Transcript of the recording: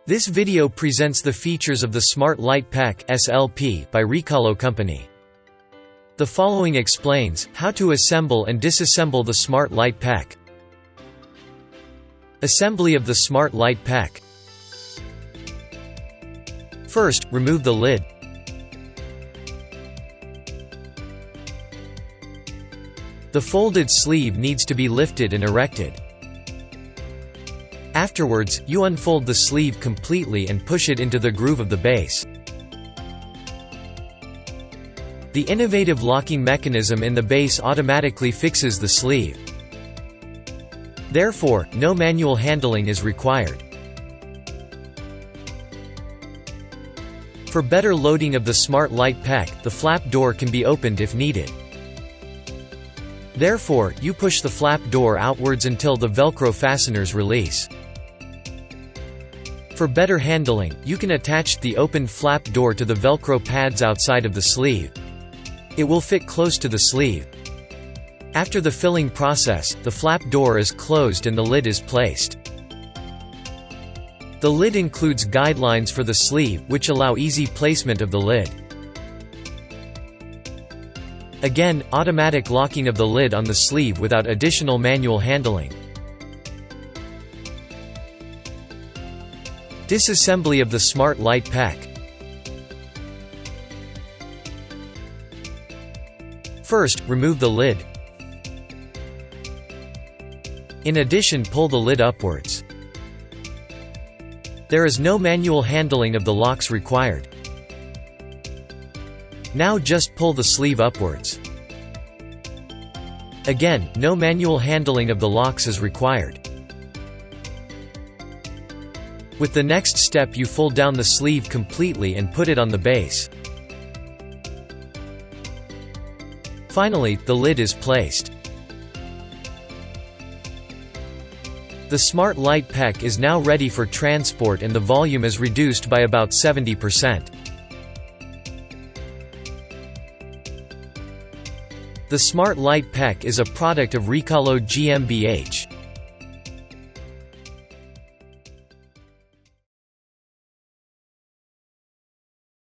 This video presents the features of the Smart Light Pack (SLP) by RECALO Company. The following explains how to assemble and disassemble the Smart Light Pack. Assembly of the Smart Light Pack. First, remove the lid. The folded sleeve needs to be lifted and erected. Afterwards, you unfold the sleeve completely and push it into the groove of the base. The innovative locking mechanism in the base automatically fixes the sleeve. Therefore, no manual handling is required. For better loading of the Smart Light Pack, the flap door can be opened if needed. Therefore, you push the flap door outwards until the Velcro fasteners release. For better handling, you can attach the opened flap door to the Velcro pads outside of the sleeve. It will fit close to the sleeve. After the filling process, the flap door is closed and the lid is placed. The lid includes guidelines for the sleeve, which allow easy placement of the lid. Again, automatic locking of the lid on the sleeve without additional manual handling. Disassembly of the Smart Light Pack. First, remove the lid. In addition, pull the lid upwards. There is no manual handling of the locks required. Now just pull the sleeve upwards. Again, no manual handling of the locks is required. With the next step, you fold down the sleeve completely and put it on the base. Finally, the lid is placed. The Smart Light Pack is now ready for transport and the volume is reduced by about 70%. The Smart Light Pack is a product of RECALO GmbH.